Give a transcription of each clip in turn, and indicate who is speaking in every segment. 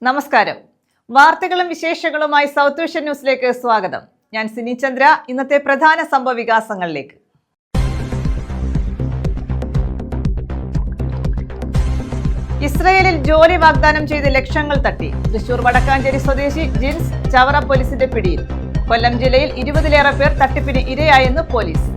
Speaker 1: നമസ്കാരം. വാർത്തകളും വിശേഷങ്ങളുമായി സൗത്ത് വിഷൻ ന്യൂസിലേക്ക് സ്വാഗതം. ഞാൻ സിനി ചന്ദ്ര. ഇന്നത്തെ പ്രധാന സംഭവ വികാസങ്ങളിലേക്ക്. ഇസ്രയേലിൽ ജോലി വാഗ്ദാനം ചെയ്ത് ലക്ഷങ്ങൾ തട്ടി. തൃശൂർ വടക്കാഞ്ചേരി സ്വദേശി ജിൻസ് ചവറ പോലീസിന്റെ പിടിയിൽ. കൊല്ലം ജില്ലയിൽ 20-ലേറെ പേർ തട്ടിപ്പിന് ഇരയായെന്ന് പോലീസ്.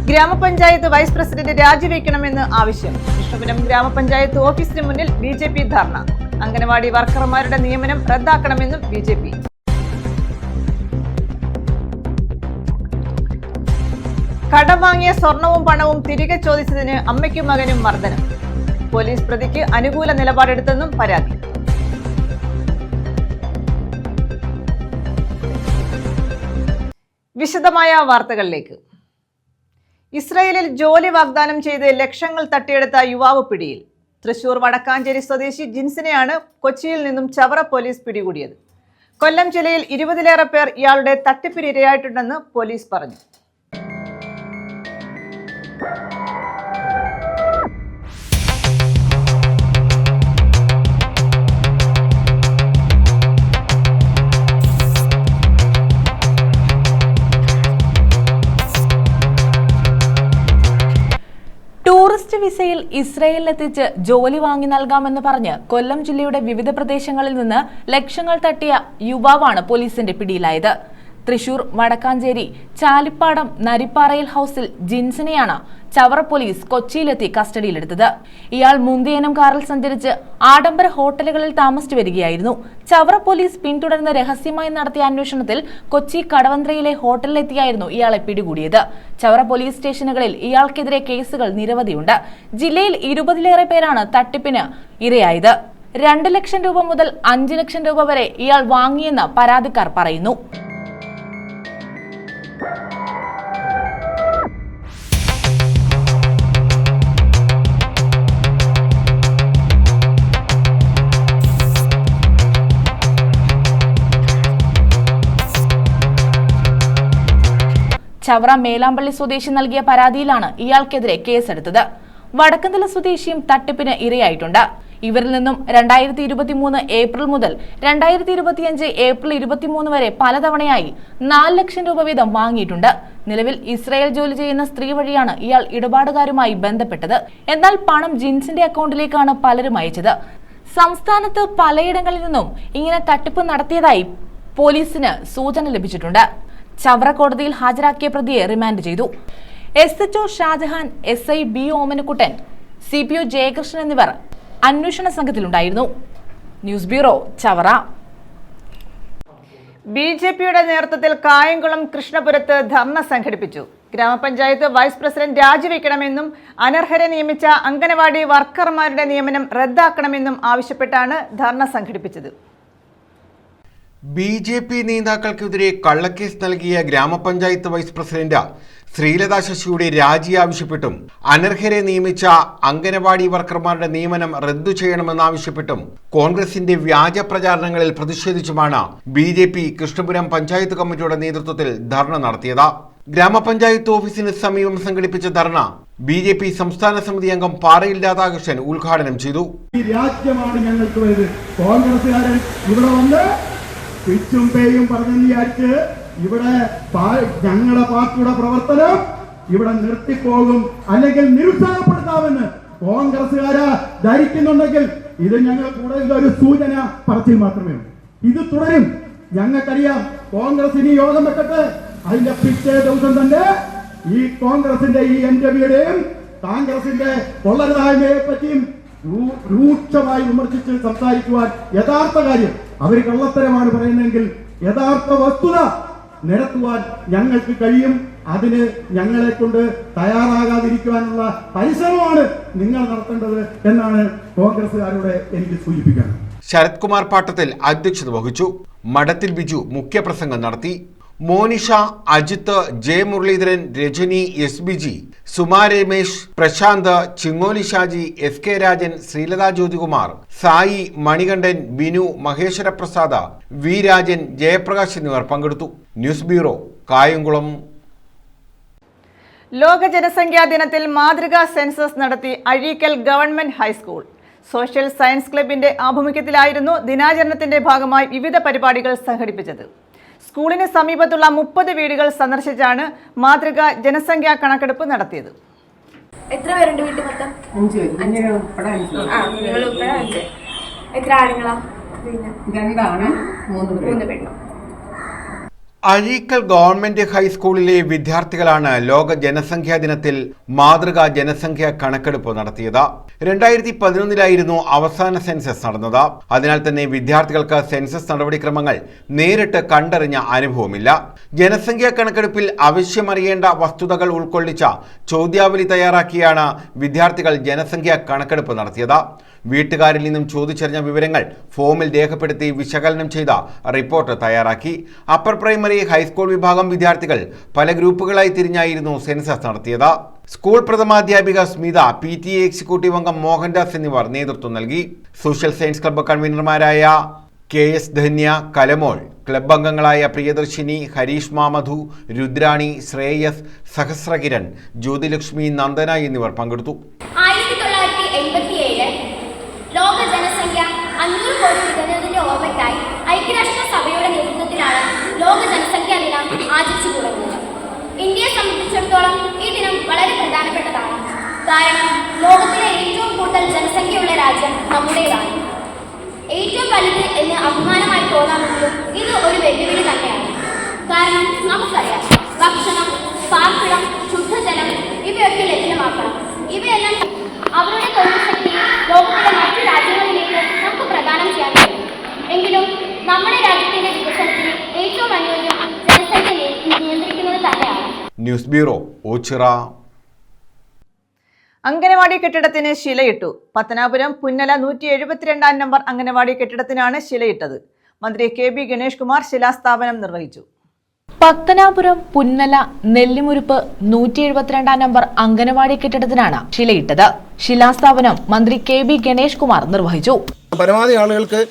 Speaker 1: ഗ്രാമപഞ്ചായത്ത് വൈസ് പ്രസിഡന്റ് രാജിവെക്കണമെന്ന് ആവശ്യം. കൃഷ്ണപുരം ഗ്രാമപഞ്ചായത്ത് ഓഫീസിന് മുന്നിൽ BJP ധർണ. അംഗനവാടി വർക്കർമാരുടെ നിയമനം റദ്ദാക്കണമെന്നും BJP. കടം വാങ്ങിയ സ്വർണവും പണവും തിരികെ ചോദിച്ചതിന് അമ്മയ്ക്കും മകനും മർദ്ദനം. പോലീസ് പ്രതിക്ക് അനുകൂല നിലപാടെടുത്തെന്നും പരാതി. വിശദമായ വാർത്തകളിലേക്ക്. ഇസ്രയേലിൽ ജോലി വാഗ്ദാനം ചെയ്ത് ലക്ഷങ്ങൾ തട്ടിയെടുത്ത യുവാവ് പിടിയിൽ. തൃശൂർ വടക്കാഞ്ചേരി സ്വദേശി ജിൻസിനെയാണ് കൊച്ചിയിൽ നിന്നും ചവറ പോലീസ് പിടികൂടിയത്. കൊല്ലം ജില്ലയിൽ 20-ലേറെ പേർ ഇയാളുടെ തട്ടിപ്പിന് ഇരയായിട്ടുണ്ടെന്ന് പോലീസ് പറഞ്ഞു.
Speaker 2: ടൂറിസ്റ്റ് വിസയിൽ ഇസ്രയേലിലെത്തിച്ച് ജോലി വാങ്ങി നൽകാമെന്ന് പറഞ്ഞ് കൊല്ലം ജില്ലയുടെ വിവിധ പ്രദേശങ്ങളിൽ നിന്ന് ലക്ഷങ്ങൾ തട്ടിയ യുവാവാണ് പോലീസിന്റെ പിടിയിലായത്. തൃശൂർ വടക്കാഞ്ചേരി ചാലിപ്പാടം നരിപ്പാറയിൽ ഹൌസിൽ ജിൻസിനെയാണ് ചവറ പോലീസ് കൊച്ചിയിലെത്തി കസ്റ്റഡിയിലെടുത്തത്. ഇയാൾ മുന്തിയനം കാറിൽ സഞ്ചരിച്ച് ആഡംബര ഹോട്ടലുകളിൽ താമസിച്ചു വരികയായിരുന്നു. ചവറ പോലീസ് പിന്തുടർന്ന് രഹസ്യമായി നടത്തിയ അന്വേഷണത്തിൽ കൊച്ചി കടവന്ത്രയിലെ ഹോട്ടലിലെത്തിയായിരുന്നു ഇയാളെ പിടികൂടിയത്. ചവറ പോലീസ് സ്റ്റേഷനുകളിൽ ഇയാൾക്കെതിരെ കേസുകൾ നിരവധിയുണ്ട്. ജില്ലയിൽ 20-ലേറെ പേരാണ് തട്ടിപ്പിന് ഇരയായത്. 2 ലക്ഷം രൂപ മുതൽ 5 ലക്ഷം രൂപ വരെ ഇയാൾ വാങ്ങിയെന്ന് പരാതിക്കാർ പറയുന്നു. ചവറ മേലാമ്പള്ളി സ്വദേശി നൽകിയ പരാതിയിലാണ് ഇയാൾക്കെതിരെ കേസെടുത്തത്. വടക്കന്തല സ്വദേശിയും തട്ടിപ്പിന് ഇരയായിട്ടുണ്ട്. ഇവരിൽ നിന്നും 2023 ഏപ്രിൽ മുതൽ 2025 ഏപ്രിൽ 23 വരെ പലതവണയായി 4 ലക്ഷം രൂപ വീതം വാങ്ങിയിട്ടുണ്ട്. നിലവിൽ ഇസ്രായേൽ ജോലി ചെയ്യുന്ന സ്ത്രീ വഴിയാണ് ഇയാൾ ഇടപാടുകാരുമായി ബന്ധപ്പെട്ടത്. എന്നാൽ പണം ജിൻസിന്റെ അക്കൗണ്ടിലേക്കാണ് പലരും അയച്ചത്. സംസ്ഥാനത്ത് പലയിടങ്ങളിൽ നിന്നും ഇങ്ങനെ തട്ടിപ്പ് നടത്തിയതായി പോലീസിന് സൂചന ലഭിച്ചിട്ടുണ്ട്. ചവറ കോടതിയിൽ ഹാജരാക്കിയ പ്രതിയെ റിമാൻഡ് ചെയ്തു. SHO Shah Jahan, SI B Omanakuttan, CPO Jayakrishnan എന്നിവർ അന്വേഷണ സംഘത്തിലുണ്ടായിരുന്നു. News bureau, Chavara.
Speaker 1: BJPയുടെ നേതൃത്വത്തിൽ കായംകുളം കൃഷ്ണപുരത്ത് ധർണ സംഘടിപ്പിച്ചു. ഗ്രാമപഞ്ചായത്ത് വൈസ് പ്രസിഡന്റ് രാജിവെക്കണമെന്നും അനർഹരെ നിയമിച്ച അംഗനവാടി വർക്കർമാരുടെ നിയമനം റദ്ദാക്കണമെന്നും ആവശ്യപ്പെട്ടാണ് ധർണ സംഘടിപ്പിച്ചത്.
Speaker 3: BJP നേതാക്കൾക്കെതിരെ കള്ളക്കേസ് നൽകിയ ഗ്രാമപഞ്ചായത്ത് വൈസ് പ്രസിഡന്റ് ശ്രീലത ശശിയുടെ രാജി ആവശ്യപ്പെട്ടും അനർഹരെ നിയമിച്ച അംഗനവാടി വർക്കർമാരുടെ നിയമനം റദ്ദു ചെയ്യണമെന്നാവശ്യപ്പെട്ടും കോൺഗ്രസിന്റെ വ്യാജ പ്രചാരണങ്ങളിൽ പ്രതിഷേധിച്ചുമാണ് BJP കൃഷ്ണപുരം പഞ്ചായത്ത് കമ്മിറ്റിയുടെ നേതൃത്വത്തിൽ ധർണ നടത്തിയത്. ഗ്രാമപഞ്ചായത്ത് ഓഫീസിന് സമീപം സംഘടിപ്പിച്ച ധർണ BJP സംസ്ഥാന സമിതി അംഗം പാറയിൽ രാധാകൃഷ്ണൻ ഉദ്ഘാടനം ചെയ്തു.
Speaker 4: ഈ രാജ്യമാണ് ഞങ്ങൾക്ക് വലുത്. കോൺഗ്രസുകാരൻ ഇവിടെ വന്ന് പിച്ചും പേയും പറഞ്ഞു വിചാരിച്ച് ഇവിടെ ഞങ്ങളുടെ പാർട്ടിയുടെ പ്രവർത്തനം ഇവിടെ നിർത്തിപ്പോകും, അല്ലെങ്കിൽ നിരുത്സാഹപ്പെടുത്താമെന്ന് കോൺഗ്രസുകാരെ ധരിക്കുന്നുണ്ടെങ്കിൽ ഇത് ഞങ്ങൾ കൂടുതൽ ഒരു സൂചന പറച്ചിൽ മാത്രമേ ഉള്ളൂ. ഇത് തുടരും. ഞങ്ങൾക്കറിയാം കോൺഗ്രസിന് യോഗം വെക്കട്ടെ, അതിന്റെ പിറ്റേ ദിവസം തന്നെ ഈ കോൺഗ്രസിന്റെ ഈ NWയുടെയും കോൺഗ്രസിന്റെ കൊള്ളരുതായ്മയെ പറ്റിയും രൂക്ഷമായി വിമർശിച്ച് സംസാരിക്കുവാൻ യഥാർത്ഥ കാര്യം അവർ കള്ളത്തരമാണ് പറയുന്നതെങ്കിൽ യഥാർത്ഥ വസ്തുത നിരത്തുവാൻ ഞങ്ങൾക്ക് കഴിയും. അതിന് ഞങ്ങളെ കൊണ്ട് തയ്യാറാകാതിരിക്കുവാനുള്ള പരിശ്രമമാണ് നിങ്ങൾ നടത്തേണ്ടത് എന്നാണ് കോൺഗ്രസുകാരോട് എനിക്ക് സൂചിപ്പിക്കാൻ.
Speaker 3: ശരത് കുമാർ പാട്ടത്തിൽ അധ്യക്ഷത വഹിച്ചു. മഠത്തിൽ ബിജു മുഖ്യപ്രസംഗം നടത്തി. Monisha, Ajith, J Muraleedharan, Rajani, SBG, Suma Ramesh, Prashanth, Chingoli Shaji, SK Rajan, Sreelatha Jyothikumar, Sai, Manikandan, Binu, Maheshwara Prasad, V Rajan, Jayaprakash എന്നിവർ പങ്കെടുത്തു. News bureau, Kayamkulam.
Speaker 1: ലോക ജനസംഖ്യാ ദിനത്തിൽ മാതൃകാ സെൻസസ് നടത്തി Azhikkal government high school. Social science ക്ലബിന്റെ ആഭിമുഖ്യത്തിലായിരുന്നു ദിനാചരണത്തിന്റെ ഭാഗമായി വിവിധ പരിപാടികൾ സംഘടിപ്പിച്ചത്. സ്കൂളിന് സമീപത്തുള്ള 30 വീടുകൾ സന്ദർശിച്ചാണ് മാതൃകാ ജനസംഖ്യാ കണക്കെടുപ്പ് നടത്തിയത്.
Speaker 5: എത്ര പേരുണ്ട് വീട്ടിൽ മൊത്തം?
Speaker 6: 5 പേര്. നിങ്ങൾ ഉൾപ്പെടെ 5.
Speaker 5: എത്ര ആണുങ്ങളാ?
Speaker 6: 2 ആണും 3
Speaker 5: പെണ്ണും.
Speaker 3: അഴീക്കൽ ഗവൺമെന്റ് ഹൈസ്കൂളിലെ വിദ്യാർത്ഥികളാണ് ലോക ജനസംഖ്യാ ദിനത്തിൽ മാതൃകാ ജനസംഖ്യാ കണക്കെടുപ്പ് നടത്തിയത്. 2011 അവസാന സെൻസസ് നടന്നത്. അതിനാൽ തന്നെ വിദ്യാർത്ഥികൾക്ക് സെൻസസ് നടപടിക്രമങ്ങൾ നേരിട്ട് കണ്ടറിഞ്ഞ അനുഭവമില്ല. ജനസംഖ്യാ കണക്കെടുപ്പിൽ ആവശ്യമറിയേണ്ട വസ്തുതകൾ ഉൾക്കൊള്ളിച്ച ചോദ്യാവലി തയ്യാറാക്കിയാണ് വിദ്യാർത്ഥികൾ ജനസംഖ്യാ കണക്കെടുപ്പ് നടത്തിയത്. വീട്ടുകാരിൽ നിന്നും ചോദിച്ചറിഞ്ഞ വിവരങ്ങൾ ഫോമിൽ രേഖപ്പെടുത്തി വിശകലനം ചെയ്ത റിപ്പോർട്ട് തയ്യാറാക്കി. അപ്പർ പ്രൈമറി, ഹൈസ്കൂൾ വിഭാഗം വിദ്യാർത്ഥികൾ പല ഗ്രൂപ്പുകളായി തിരിഞ്ഞായിരുന്നു സെൻസസ് നടത്തിയത്. സ്കൂൾ പ്രഥമാധ്യാപിക സ്മിത, PTA എക്സിക്യൂട്ടീവ് അംഗം മോഹൻദാസ് എന്നിവർ നേതൃത്വം നൽകി. സോഷ്യൽ സയൻസ് ക്ലബ്ബ് കൺവീനർമാരായ KS ധന്യ, കലമോൾ, ക്ലബ്ബ് അംഗങ്ങളായ പ്രിയദർശിനി, ഹരീഷ് മാമധു, രുദ്രാണി, ശ്രേയസ്, സഹസ്രകിരൺ, ജ്യോതിലക്ഷ്മി, നന്ദന എന്നിവർ പങ്കെടുത്തു.
Speaker 7: 1987 ലോക ജനസംഖ്യ 500 കോടി തികഞ്ഞതിന്റെ ഓർമ്മയ്ക്കായി ഐക്യരാഷ്ട്രസഭയുടെ നേതൃത്വത്തിലാണ് ലോക ജനസംഖ്യാ ദിനം ആചരിച്ചു തുടങ്ങുന്നത്. ഇന്ത്യയെ സംബന്ധിച്ചിടത്തോളം ഈ ദിനം വളരെ പ്രധാനപ്പെട്ടതാണ്. കാരണം ലോകത്തിലെ ഏറ്റവും കൂടുതൽ ജനസംഖ്യയുള്ള രാജ്യം നമ്മുടേതാണ്. ഏറ്റവും വലുത് എന്ന് അഭിമാനമായി തോന്നാമെങ്കിലും ഇത് ഒരു വെല്ലുവിളി തന്നെയാണ്. കാരണം നമുക്കറിയാം, ഭക്ഷണം, പാർപ്പിടം, ശുദ്ധജലം ഇവയൊക്കെ ലഭ്യമാക്കണം. ഇവയെല്ലാം അവരുടെ തൊഴിൽ ശക്തിയെ ലോകത്തിലെ മറ്റു രാജ്യങ്ങളിലേക്ക് നമുക്ക് പ്രദാനം ചെയ്യാൻ കഴിയും. എങ്കിലും നമ്മുടെ രാജ്യത്തിന്റെ വികസനത്തിന് ഏറ്റവും അനുയോജ്യം ജനസംഖ്യ നിയന്ത്രിക്കുന്നത് തന്നെയാണ്.
Speaker 3: News bureau, Ochira.
Speaker 1: അംഗനവാടി കെട്ടിടത്തിന് ശിലയിട്ടു. പത്തനാപുരം പുന്നല 172 നമ്പർ അംഗനവാടി കെട്ടിടത്തിനാണ് ശിലയിട്ടത്. മന്ത്രി KB ഗണേഷ് കുമാർ ശിലാസ്ഥാപനം നിർവഹിച്ചു.
Speaker 2: പത്തനാപുരം പുന്നല നെല്ലിമുരുപ്പ് 172 നമ്പർ അംഗനവാടി കെട്ടിടത്തിനാണ് ശിലയിട്ടത്. ശിലാസ്ഥാപനം മന്ത്രി KB ഗണേഷ് കുമാർ നിർവഹിച്ചു.
Speaker 8: പരമാവധി ആളുകൾക്ക്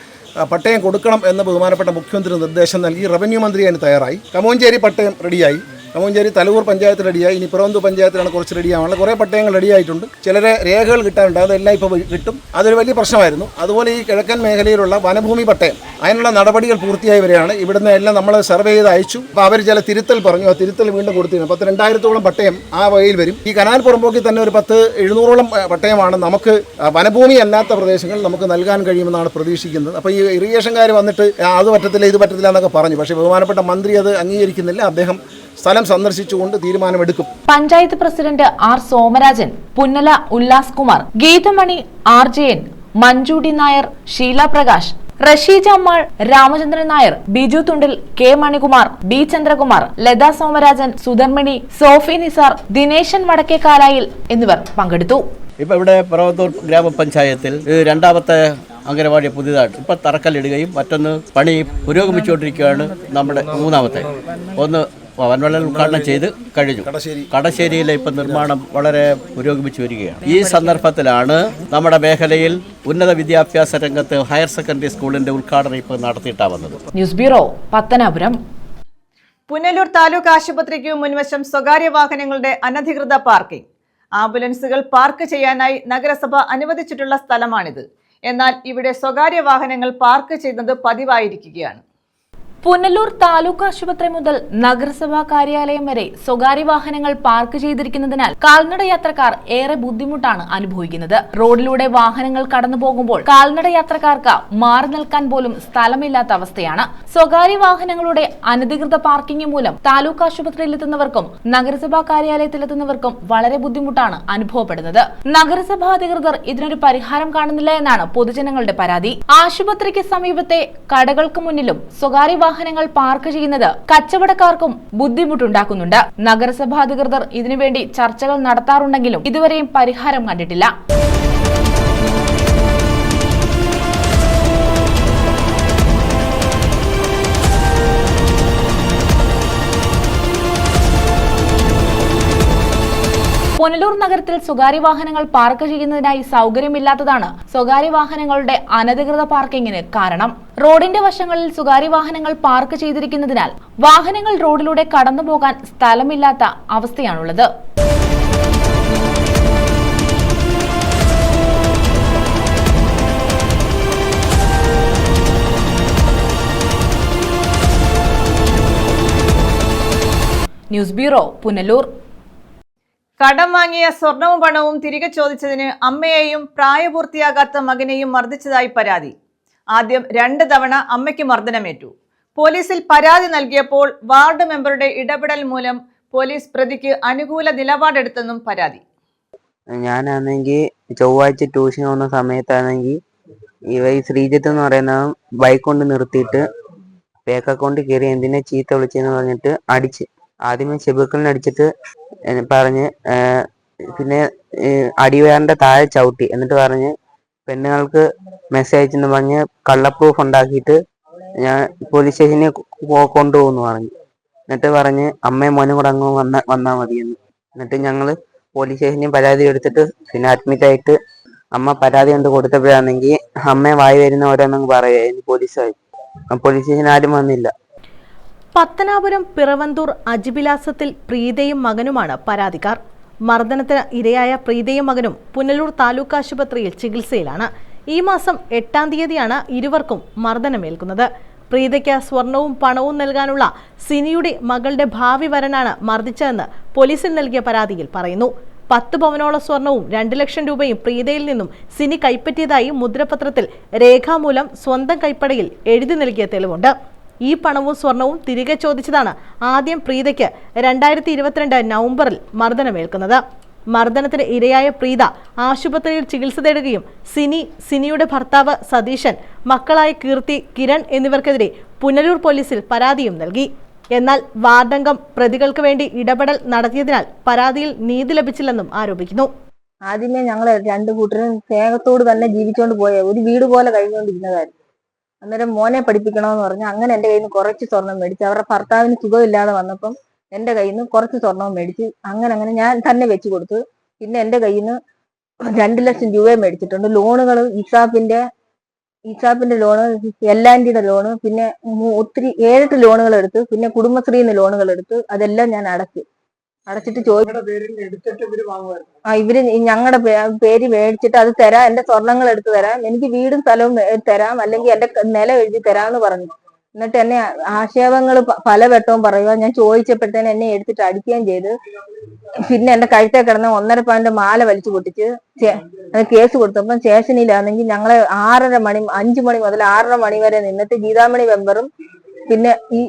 Speaker 8: പട്ടയം കൊടുക്കണം എന്ന് ബഹുമാനപ്പെട്ട മുഖ്യമന്ത്രി നിർദ്ദേശം നൽകി. റവന്യൂ മന്ത്രി അതിന് തയ്യാറായി. കമോഞ്ചേരി പട്ടയം റെഡിയായി. കമോഞ്ചേരി തലൂർ പഞ്ചായത്ത് റെഡിയായി. ഇനി പിറവന്തു പഞ്ചായത്തിലാണ് കുറച്ച് റെഡിയാവാനുള്ള. കുറേ പട്ടയങ്ങൾ റെഡിയായിട്ടുണ്ട്. ചിലരെ രേഖകൾ കിട്ടാനുണ്ട്. അതെല്ലാം ഇപ്പോൾ കിട്ടും. അതൊരു വലിയ പ്രശ്നമായിരുന്നു. അതുപോലെ ഈ കിഴക്കൻ മേഖലയിലുള്ള വനഭൂമി പട്ടയം, അതിനുള്ള നടപടികൾ പൂർത്തിയായി വരികയാണ്. ഇവിടുന്ന് എല്ലാം നമ്മൾ സർവേ ചെയ്ത് അയച്ചു. അപ്പോൾ അവർ ചില തിരുത്തൽ പറഞ്ഞു. ആ തിരുത്തൽ വീണ്ടും കൊടുത്തിരുന്നു. 2000-ഓളം പട്ടയം ആ വകയിൽ വരും. ഈ കനാൽ പുറമ്പോക്കിൽ തന്നെ ഒരു 700-ഓളം പട്ടയമാണ് നമുക്ക് വനഭൂമി അല്ലാത്ത പ്രദേശങ്ങൾ നമുക്ക് നൽകാൻ കഴിയുമെന്നാണ് പ്രതീക്ഷിക്കുന്നത്. അപ്പോൾ ഈ ഇറിഗേഷൻകാർ വന്നിട്ട് അത് പറ്റത്തില്ല, ഇത് പറ്റത്തില്ല എന്നൊക്കെ പറഞ്ഞു. പക്ഷേ ബഹുമാനപ്പെട്ട മന്ത്രി അത് അംഗീകരിക്കുന്നില്ല. അദ്ദേഹം സ്ഥലം സന്ദർശിച്ചുകൊണ്ട് തീരുമാനമെടുക്കും.
Speaker 2: Panchayat president R Somarajan, Punnala Ullas Kumar, Geethamani, RJN, Manjudi Nair, Sheela Prakash, Rasheeja Ammal, Ramachandran Nair, Biju Thundil, K Manikumar, B Chandrakumar, Latha Somarajan, Sudharmini, Sophie Nisar, Dineshan Vadakkekalayil എന്നിവർ പങ്കെടുത്തു.
Speaker 9: ഇപ്പോൾ ഇവിടെ പിറവത്തൂർ ഗ്രാമപഞ്ചായത്തിൽ രണ്ടാമത്തെ അംഗനവാടി പുതിയതായിട്ട് ഇപ്പോൾ തറക്കല്ലിടുകയും മറ്റൊന്ന് പണി പുരോഗമിച്ചുകൊണ്ടിരിക്കുകയാണ്. നമ്മുടെ മൂന്നാമത്തെ ഒന്ന് വൻവെള്ളൽ ഉദ്ഘാടനം ചെയ്ത് കഴിഞ്ഞു. കടശ്ശേരിയിലെ ഇപ്പം നിർമ്മാണം വളരെ പുരോഗമിച്ചു വരികയാണ്. ഈ സന്ദർഭത്തിലാണ് നമ്മുടെ മേഖലയിൽ ഉന്നത വിദ്യാഭ്യാസ രംഗത്ത് ഹയർ സെക്കൻഡറി സ്കൂളിന്റെ ഉദ്ഘാടനം ഇപ്പോൾ നടത്തിയിട്ടാണ് വന്നത്.
Speaker 2: News bureau, Pathanapuram.
Speaker 1: പുനലൂർ താലൂക്ക് ആശുപത്രിക്ക് മുൻവശം സ്വകാര്യ വാഹനങ്ങളുടെ അനധികൃത പാർക്കിംഗ്. ആംബുലൻസുകൾ പാർക്ക് ചെയ്യാനായി നഗരസഭ അനുവദിച്ചിട്ടുള്ള സ്ഥലമാണിത്. എന്നാൽ ഇവിടെ സ്വകാര്യ വാഹനങ്ങൾ പാർക്ക് ചെയ്യുന്നത് പതിവായിരിക്കുകയാണ്.
Speaker 2: പുനലൂർ താലൂക്ക് ആശുപത്രി മുതൽ നഗരസഭാ കാര്യാലയം വരെ സ്വകാര്യ വാഹനങ്ങൾ പാർക്ക് ചെയ്തിരിക്കുന്നതിനാൽ കാൽനട യാത്രക്കാർ ഏറെ ബുദ്ധിമുട്ടാണ് അനുഭവിക്കുന്നത്. റോഡിലൂടെ വാഹനങ്ങൾ കടന്നു പോകുമ്പോൾ കാൽനട യാത്രക്കാർക്ക് മാറി നിൽക്കാൻ പോലും സ്ഥലമില്ലാത്ത അവസ്ഥയാണ്. സ്വകാര്യ വാഹനങ്ങളുടെ അനധികൃത പാർക്കിംഗ് മൂലം താലൂക്ക് ആശുപത്രിയിലെത്തുന്നവർക്കും നഗരസഭാ കാര്യാലയത്തിലെത്തുന്നവർക്കും വളരെ ബുദ്ധിമുട്ടാണ് അനുഭവപ്പെടുന്നത്. നഗരസഭാ അധികൃതർ ഇതിനൊരു പരിഹാരം കാണുന്നില്ല എന്നാണ് പൊതുജനങ്ങളുടെ പരാതി. ആശുപത്രിക്ക് സമീപത്തെ കടകൾക്ക് മുന്നിലും സ്വകാര്യ വാഹനങ്ങൾ പാർക്ക് ചെയ്യുന്നത് കച്ചവടക്കാർക്കും ബുദ്ധിമുട്ടുണ്ടാക്കുന്നുണ്ട്. നഗരസഭാ അധികൃതർ ഇതിനുവേണ്ടി ചർച്ചകൾ നടത്താറുണ്ടെങ്കിലും ഇതുവരെയും പരിഹാരം കണ്ടിട്ടില്ല. പുനലൂർ നഗരത്തിൽ സ്വകാര്യ വാഹനങ്ങൾ പാർക്ക് ചെയ്യുന്നതിനായി സൗകര്യമില്ലാത്തതാണ് സ്വകാര്യ വാഹനങ്ങളുടെ അനധികൃത പാർക്കിങ്ങിന് കാരണം. റോഡിന്റെ വശങ്ങളിൽ സ്വകാര്യ വാഹനങ്ങൾ പാർക്ക് ചെയ്തിരിക്കുന്നതിനാൽ വാഹനങ്ങൾ റോഡിലൂടെ കടന്നുപോകാൻ സ്ഥലമില്ലാത്ത അവസ്ഥയാണുള്ളത്. News bureau, Punalur.
Speaker 1: കടം വാങ്ങിയ സ്വർണവും പണവും തിരികെ ചോദിച്ചതിന് അമ്മയെയും പ്രായപൂർത്തിയാകാത്ത മകനെയും മർദ്ദിച്ചതായി പരാതി. ആദ്യം 2 തവണ അമ്മയ്ക്ക് മർദ്ദനമേറ്റു. പോലീസിൽ പരാതി നൽകിയപ്പോൾ വാർഡ് മെമ്പറുടെ ഇടപെടൽ മൂലം പോലീസ് പ്രതിക്ക് അനുകൂല നിലപാടെടുത്തെന്നും പരാതി.
Speaker 10: ഞാനാണെങ്കിൽ ചൊവ്വാഴ്ച ട്യൂഷൻ പോകുന്ന സമയത്താണെങ്കിൽ ഈ ശ്രീജിത്ത് എന്ന് പറയുന്ന ബൈക്ക് കൊണ്ട് നിർത്തിയിട്ട് ബാക്ക് അക്കൗണ്ടിൽ കയറി എന്തിനെ ചീത്ത വിളിച്ചെന്ന് പറഞ്ഞിട്ട് അടിച്ച്. ആദ്യമേ ചെബുക്കളിന് അടിച്ചിട്ട് പറഞ്ഞ് പിന്നെ അടിവേറിന്റെ താഴെ ചവിട്ടി. എന്നിട്ട് പറഞ്ഞ് പെണ്ണുങ്ങൾക്ക് മെസ്സേജ് അയച്ചെന്ന് പറഞ്ഞ് കള്ളപ്രൂഫ് ഉണ്ടാക്കിയിട്ട് ഞാൻ പോലീസ് സ്റ്റേഷനിൽ കൊണ്ടുപോകുന്നു പറഞ്ഞു. എന്നിട്ട് പറഞ്ഞ് അമ്മയും മോനും കൂടെ അങ്ങ് വന്നാൽ മതിയെന്ന്. എന്നിട്ട് ഞങ്ങൾ പോലീസ് സ്റ്റേഷനിൽ പരാതി എടുത്തിട്ട് പിന്നെ അഡ്മിറ്റ് ആയിട്ട് അമ്മ പരാതി കൊണ്ട് കൊടുത്തപ്പോഴാണെങ്കിൽ അമ്മയെ വായി വരുന്ന ഓരോന്നും പറയുക പോലീസ് സ്റ്റേഷനിൽ ആരും വന്നില്ല.
Speaker 11: പത്തനാപുരം പിറവന്തൂർ അജിബിലാസത്തിൽ പ്രീതയും മകനുമാണ് പരാതിക്കാർ. മർദ്ദനത്തിന് ഇരയായ പ്രീതയും മകനും പുനലൂർ താലൂക്ക് ആശുപത്രിയിൽ ചികിത്സയിലാണ്. ഈ മാസം 8-ാം തീയതിയാണ് ഇരുവർക്കും മർദ്ദനമേൽക്കുന്നത്. പ്രീതയ്ക്ക് സ്വർണവും പണവും നൽകാനുള്ള സിനിയുടെ മകളുടെ ഭാവി വരനാണ് മർദ്ദിച്ചതെന്ന് പോലീസിൽ നൽകിയ പരാതിയിൽ പറയുന്നു. 10 പവനോളം സ്വർണവും 2 ലക്ഷം രൂപയും പ്രീതയിൽ നിന്നും സിനി കൈപ്പറ്റിയതായി മുദ്രപത്രത്തിൽ രേഖാമൂലം സ്വന്തം കൈപ്പടയിൽ എഴുതി നൽകിയ തെളിവുണ്ട്. ഈ പണവും സ്വർണവും തിരികെ ചോദിച്ചതാണ് ആദ്യം പ്രീതയ്ക്ക് 2022 നവംബറിൽ മർദ്ദനമേൽക്കുന്നത്. മർദ്ദനത്തിന് ഇരയായ പ്രീത ആശുപത്രിയിൽ ചികിത്സ തേടുകയും സിനിയുടെ ഭർത്താവ് സതീശൻ, മക്കളായ കീർത്തി, കിരൺ എന്നിവർക്കെതിരെ പുനലൂർ പോലീസിൽ പരാതിയും നൽകി. എന്നാൽ വാർഡംഗം പ്രതികൾക്ക് വേണ്ടി ഇടപെടൽ നടത്തിയതിനാൽ പരാതിയിൽ നീതി ലഭിച്ചില്ലെന്നും ആരോപിക്കുന്നു.
Speaker 6: ആദ്യമേ ഞങ്ങൾ 2 കൂട്ടരും സ്നേഹത്തോട് തന്നെ ജീവിച്ചുകൊണ്ട് പോയ ഒരു വീട് പോലെ കഴിഞ്ഞുകൊണ്ടിരുന്നതായിരുന്നു. അന്നേരം മോനെ പഠിപ്പിക്കണമെന്ന് പറഞ്ഞ് അങ്ങനെ എൻ്റെ കയ്യിൽ നിന്ന് കുറച്ച് സ്വർണം മേടിച്ച് അവരുടെ ഭർത്താവിന് സുഖമില്ലാതെ വന്നപ്പം എൻ്റെ കയ്യിൽ നിന്ന് കുറച്ച് സ്വർണം മേടിച്ച് അങ്ങനെ ഞാൻ തന്നെ വെച്ച് കൊടുത്തു. പിന്നെ എൻ്റെ കയ്യിൽ നിന്ന് 2 ലക്ഷം രൂപയും മേടിച്ചിട്ടുണ്ട്. ലോണുകൾ ഇസാപ്പിന്റെ ലോണ്, എല്ലാൻഡിയുടെ ലോണ്, പിന്നെ ഒത്തിരി 7-8 ലോണുകൾ എടുത്ത്, പിന്നെ കുടുംബശ്രീന്ന് ലോണുകൾ എടുത്ത് അതെല്ലാം ഞാൻ അടച്ചിട്ട് ഇവര് ഞങ്ങളുടെ പേര് മേടിച്ചിട്ട് അത് തരാം, എന്റെ സ്വർണങ്ങൾ എടുത്ത് തരാം, എനിക്ക് വീടും സ്ഥലവും തരാം, അല്ലെങ്കിൽ എന്റെ നില എഴുതി തരാമെന്ന് പറഞ്ഞു. എന്നിട്ട് എന്നെ ആക്ഷേപങ്ങൾ പലവട്ടവും പറയുക. ഞാൻ ചോദിച്ചപ്പോഴത്തേന് എന്നെ എടുത്തിട്ട് അടിക്കുകയും ചെയ്ത്. പിന്നെ എന്റെ കഴുത്തെ കിടന്ന 1.5 പവന്റെ മാല വലിച്ചു പൊട്ടിച്ച് അത് കേസ് കൊടുത്തപ്പം സ്റ്റേഷനിലാണെങ്കിൽ ഞങ്ങളെ 5 മണി മുതൽ 6:30 മണി വരെ നിന്നിട്ട് ഗീതാമണി മെമ്പറും പിന്നെ ഈ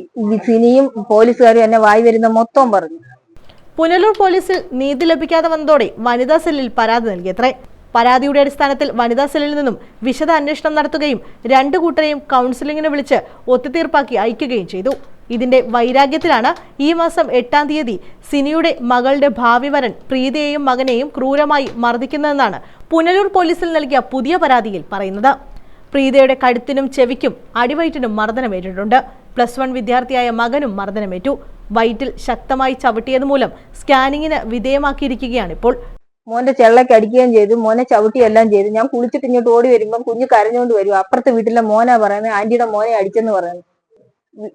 Speaker 6: സിനിയും പോലീസുകാരും എന്നെ വായി വരുന്ന മൊത്തം പറഞ്ഞു.
Speaker 11: പുനലൂർ പോലീസിൽ നീതി ലഭിക്കാതെ വന്നതോടെ വനിതാ സെല്ലിൽ പരാതി നൽകിയത്രേ. പരാതിയുടെ അടിസ്ഥാനത്തിൽ വനിതാ സെല്ലിൽ നിന്നും വിശദ അന്വേഷണം നടത്തുകയും 2 കൂട്ടരെയും കൗൺസിലിംഗിന് വിളിച്ച് ഒത്തുതീർപ്പാക്കി അയക്കുകയും ചെയ്തു. ഇതിന്റെ വൈരാഗ്യത്തിലാണ് ഈ മാസം 8-ാം തീയതി സിനിയുടെ മകളുടെ ഭാവി വരൻ പ്രീതയെയും മകനെയും ക്രൂരമായി മർദ്ദിക്കുന്നതെന്നാണ് പുനലൂർ പോലീസിൽ നൽകിയ പുതിയ പരാതിയിൽ പറയുന്നത്. പ്രീതയുടെ കഴുത്തിനും ചെവിക്കും അടിവയറ്റിനും മർദ്ദനമേറ്റിട്ടുണ്ട്. +1 വിദ്യാർത്ഥിയായ മകനും മർദ്ദനമേറ്റു. വയറ്റിൽ ശക്തമായി ചവിട്ടിയത് മൂലം സ്കാനിങ്ങിന് വിധേയമാക്കിയിരിക്കുകയാണിപ്പോൾ.
Speaker 6: മോന്റെ ചെള്ളയ്ക്ക് അടിക്കുകയും ചെയ്തു, മോനെ ചവിട്ടിയെല്ലാം ചെയ്തു. ഞാൻ കുളിച്ചിട്ട് ഇങ്ങോട്ട് ഓടി വരുമ്പം കുഞ്ഞ് കരഞ്ഞുകൊണ്ട് വരും. അപ്പുറത്തെ വീട്ടിലെ മോനാ പറയുന്നത് ആന്റിയുടെ മോനെ അടിച്ചെന്ന് പറയുന്നു.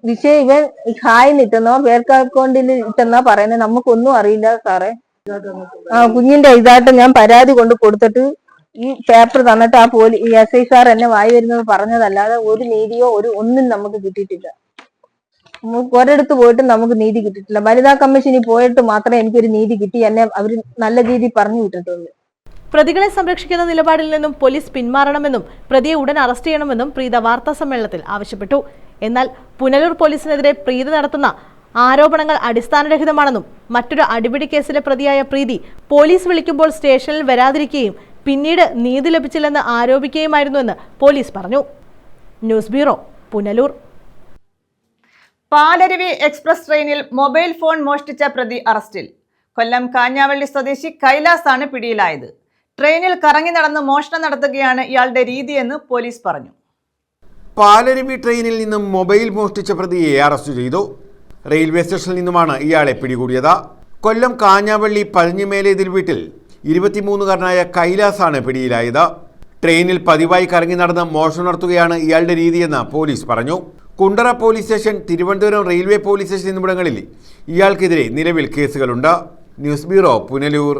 Speaker 6: വിഷയം ഇവൻ ഹായ് ഇട്ടെന്നോ പേർക്ക് അക്കൗണ്ടിൽ ഇട്ടെന്നോ പറയുന്നത്, നമുക്കൊന്നും അറിയില്ല സാറേ. കുഞ്ഞിന്റെ ഇതായിട്ട് ഞാൻ പരാതി കൊണ്ട് കൊടുത്തിട്ട് ഈ പേപ്പർ തന്നിട്ട് ആ SI സാർ എന്നെ വായി വരുന്നത് പറഞ്ഞതല്ലാതെ ഒരു നീതിയോ ഒന്നും നമുക്ക് കിട്ടിയിട്ടില്ല. ഒരിടത്ത് പോയിട്ട് നമുക്ക് നീതി കിട്ടിയിട്ടില്ല. വനിതാ കമ്മീഷനിൽ പോയിട്ട് മാത്രമേ എനിക്കൊരു നീതി കിട്ടി. എന്നെ അവർ നല്ല രീതിയിൽ പറഞ്ഞു വിട്ടിട്ടുള്ളൂ.
Speaker 11: പ്രതികളെ സംരക്ഷിക്കുന്ന നിലപാടിൽ നിന്നും പോലീസ് പിന്മാറണമെന്നും പ്രതിയെ ഉടൻ അറസ്റ്റ് ചെയ്യണമെന്നും പ്രീത വാർത്താ സമ്മേളനത്തിൽ ആവശ്യപ്പെട്ടു. എന്നാൽ പുനലൂർ പോലീസിനെതിരെ പ്രീത നടത്തുന്ന ആരോപണങ്ങൾ അടിസ്ഥാനരഹിതമാണെന്നും മറ്റൊരു അടിപിടി കേസിലെ പ്രതിയായ പ്രീതി പോലീസ് വിളിക്കുമ്പോൾ സ്റ്റേഷനിൽ വരാതിരിക്കുകയും പിന്നീട് നീതി ലഭിച്ചില്ലെന്ന് ആരോപിക്കുകയുമായിരുന്നുവെന്ന് പോലീസ് പറഞ്ഞു. News bureau, Punalur.
Speaker 1: Palaruvi express ട്രെയിനിൽ മൊബൈൽ ഫോൺ മോഷ്ടിച്ച പ്രതി അറസ്റ്റിൽ. കൊല്ലം കാഞ്ഞാവള്ളി സ്വദേശി കൈലാസാണ് പിടിയിലായത്. ട്രെയിനിൽ കറങ്ങി നടന്ന് മോഷണം നടത്തുകയാണ് ഇയാളുടെ രീതിയെന്ന് പോലീസ് പറഞ്ഞു.
Speaker 3: പാലരുവി ട്രെയിനിൽ നിന്നും മൊബൈൽ മോഷ്ടിച്ച പ്രതിയെ അറസ്റ്റ് ചെയ്തു. റെയിൽവേ സ്റ്റേഷനിൽ നിന്നുമാണ് ഇയാളെ പിടികൂടിയത്. കൊല്ലം കാഞ്ഞാവള്ളി പതിഞ്ഞുമേലേതിൽ വീട്ടിൽ 23കാരനായ കൈലാസാണ് പിടിയിലായത്. ട്രെയിനിൽ പതിവായി കറങ്ങി നടന്ന് മോഷണം നടത്തുകയാണ് ഇയാളുടെ രീതിയെന്ന് പോലീസ് പറഞ്ഞു. Kundara police station, Thiruvananthapuram railway police station എന്നിവിടങ്ങളിൽ ഇയാൾക്കെതിരെ നിലവിൽ കേസുകളുണ്ട്. News bureau, Punalur.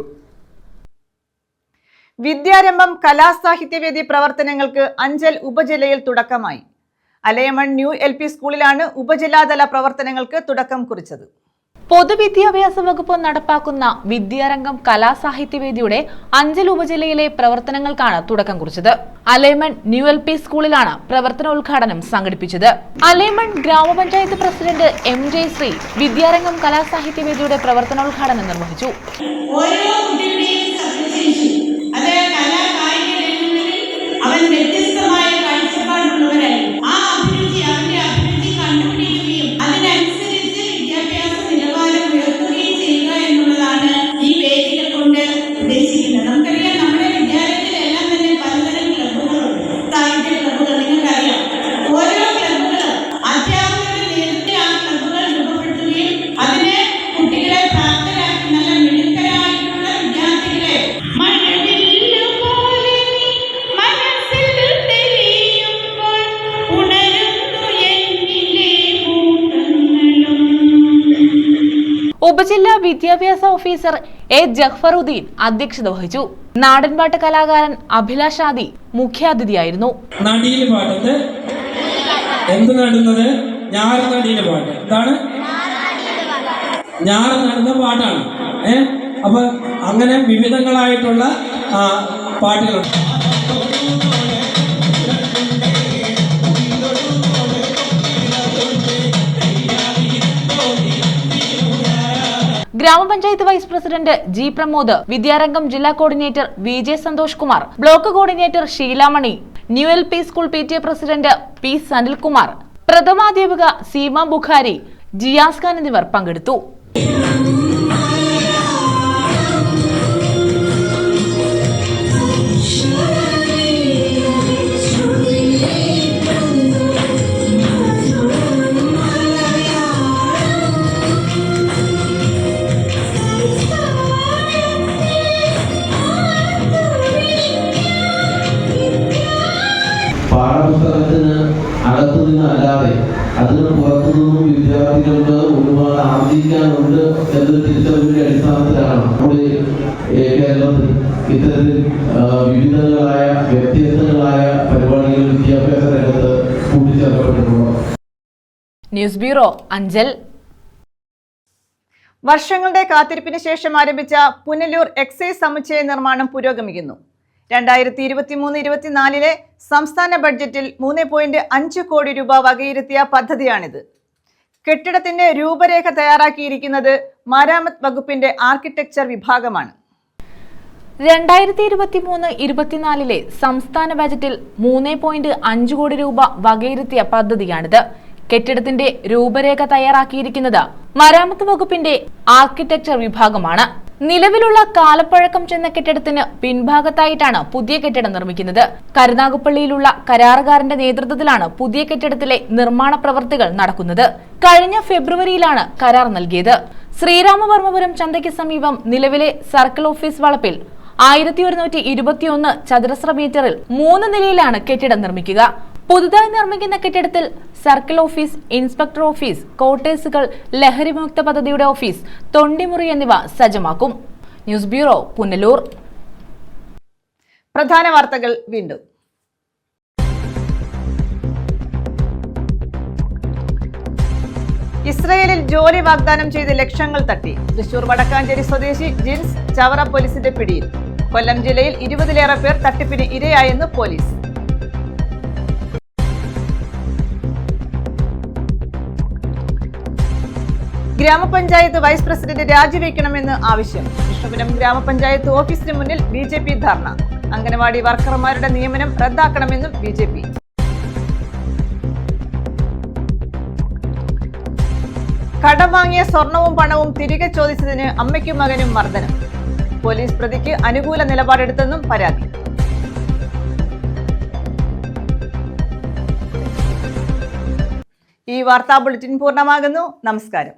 Speaker 1: വിദ്യാരംഭം കലാസാഹിത്യവേദി പ്രവർത്തനങ്ങൾക്ക് അഞ്ചൽ ഉപജില്ലയിൽ തുടക്കമായി. അലയമൺ ന്യൂ LP സ്കൂളിലാണ് ഉപജില്ലാതല പ്രവർത്തനങ്ങൾക്ക് തുടക്കം കുറിച്ചത്.
Speaker 2: പൊതുവിദ്യാഭ്യാസ വകുപ്പ് നടപ്പാക്കുന്ന വിദ്യാരംഗം കലാസാഹിത്യവേദിയുടെ അഞ്ചൽ ഉപജില്ലയിലെ പ്രവർത്തനങ്ങൾക്കാണ് തുടക്കം കുറിച്ചത്. അലയമൺ ന്യൂ LP സ്കൂളിലാണ് പ്രവർത്തനോദ്ഘാടനം സംഘടിപ്പിച്ചത്. അലയമൺ ഗ്രാമപഞ്ചായത്ത് പ്രസിഡന്റ് MJ ശ്രീ വിദ്യാരംഗം കലാസാഹിത്യവേദിയുടെ പ്രവർത്തനോദ്ഘാടനം നിർവഹിച്ചു. ഉപജില്ലാ വിദ്യാഭ്യാസ ഓഫീസർ A. ജഫറുദ്ദീൻ അധ്യക്ഷത വഹിച്ചു. നാടൻപാട്ട് കലാകാരൻ അഭിലാഷ് ആദി മുഖ്യാതിഥിയായിരുന്നു.
Speaker 12: നടിയിലെ പാട്ടത്ത് എന്ത് നടുന്നത്? ഞാറ് നടിയിലെ പാട്ട്. എന്താണ്? ഞാറ് നടുന്ന പാട്ടാണ്. അപ്പൊ അങ്ങനെ വിവിധങ്ങളായിട്ടുള്ള പാട്ടുകളുണ്ട്.
Speaker 2: Gramapanchayat vice president G. Pramod, Vidyarangam ജില്ലാ coordinator VJ Santhosh Kumar, block coordinator Sheelamani, new LP school PTA president P. Sanilkumar, പ്രഥമാധ്യാപിക സീമ ബുഖാരി, ജിയാസ് ഖാൻ എന്നിവർ പങ്കെടുത്തു.
Speaker 13: പാഠപുസ്തകത്തിന് അകത്തു നിന്നല്ലാതെ അതിന് പുറത്തുനിന്നും വിദ്യാർത്ഥികൾക്ക് ഒരുപാട് ആർജിക്കാനുണ്ട് എന്ന തിരിച്ചറിവിന്റെ അടിസ്ഥാനത്തിലാണ് നമ്മുടെ കേരളത്തിൽ ഇത്തരത്തിൽ വിവിധങ്ങളായ വ്യത്യസ്തങ്ങളായ പരിപാടികൾ വിദ്യാഭ്യാസ രംഗത്ത് കൂട്ടിച്ചേർക്കപ്പെട്ടിട്ടുള്ളത്.
Speaker 2: News bureau, Anchal.
Speaker 1: വർഷങ്ങളുടെ കാത്തിരിപ്പിന് ശേഷം ആരംഭിച്ച പുനലൂർ എക്സൈസ് സമുച്ചയ നിർമ്മാണം പുരോഗമിക്കുന്നു. 2023-24 സംസ്ഥാന ബഡ്ജറ്റിൽ 3.5 കോടി രൂപ വകയിരുത്തിയ പദ്ധതിയാണിത്. കെട്ടിടത്തിന്റെ രൂപരേഖ തയ്യാറാക്കിയിരിക്കുന്നത് മരാമത്ത് വകുപ്പിന്റെ ആർക്കിടെക്ചർ വിഭാഗമാണ്.
Speaker 2: 2023-24 സംസ്ഥാന ബജറ്റിൽ 3.5 കോടി രൂപ വകയിരുത്തിയ പദ്ധതിയാണിത്. കെട്ടിടത്തിന്റെ രൂപരേഖ തയ്യാറാക്കിയിരിക്കുന്നത് മരാമത്ത് വകുപ്പിന്റെ ആർക്കിടെക്ചർ വിഭാഗമാണ്. നിലവിലുള്ള കാലപ്പഴക്കം ചെന്ന കെട്ടിടത്തിന് പിൻഭാഗത്തായിട്ടാണ് പുതിയ കെട്ടിടം നിർമ്മിക്കുന്നത്. കരുനാഗപ്പള്ളിയിലുള്ള കരാറുകാരന്റെ നേതൃത്വത്തിലാണ് പുതിയ കെട്ടിടത്തിലെ നിർമ്മാണ പ്രവൃത്തികൾ നടക്കുന്നത്. കഴിഞ്ഞ ഫെബ്രുവരിയിലാണ് കരാർ നൽകിയത്. ശ്രീരാമവർമ്മപുരം ചന്തയ്ക്ക് സമീപം നിലവിലെ സർക്കിൾ ഓഫീസ് വളപ്പിൽ 1121 ചതുരശ്ര മീറ്ററിൽ 3 നിലയിലാണ് കെട്ടിടം നിർമ്മിക്കുക. പുതുതായി നിർമ്മിക്കുന്ന കെട്ടിടത്തിൽ സർക്കിൾ ഓഫീസ്, ഇൻസ്പെക്ടർ ഓഫീസ്, ക്വാർട്ടേഴ്സുകൾ, ലഹരിമുക്ത പദ്ധതിയുടെ ഓഫീസ്, തൊണ്ടിമുറി എന്നിവ സജ്ജമാക്കും. News bureau, Punalur.
Speaker 1: പ്രധാന വാർത്തകൾ വീണ്ടും. ഇസ്രയേലിൽ ജോലി വാഗ്ദാനം ചെയ്ത് ലക്ഷങ്ങൾ തട്ടി. തൃശൂർ വടക്കാഞ്ചേരി സ്വദേശി ജിൻസ് ചവറ പോലീസിന്റെ പിടിയിൽ. കൊല്ലം ജില്ലയിൽ 20-ലേറെ പേർ തട്ടിപ്പിന് ഇരയായെന്ന് പോലീസ്. ഗ്രാമപഞ്ചായത്ത് വൈസ് പ്രസിഡന്റ് രാജിവെക്കണമെന്ന് ആവശ്യം. കൃഷ്ണപുരം ഗ്രാമപഞ്ചായത്ത് ഓഫീസിന് മുന്നിൽ BJP ധർണ. അംഗനവാടി വർക്കർമാരുടെ നിയമനം റദ്ദാക്കണമെന്നും BJP. കടം വാങ്ങിയ സ്വർണവും പണവും തിരികെ ചോദിച്ചതിന് അമ്മയ്ക്കും മകനും മർദ്ദനം. പോലീസ് പ്രതിക്ക് അനുകൂല നിലപാടെടുത്തെന്നും പരാതി. ഈ വാർത്താ ബുള്ളറ്റിൻ പൂർണ്ണമാകുന്നു. നമസ്കാരം.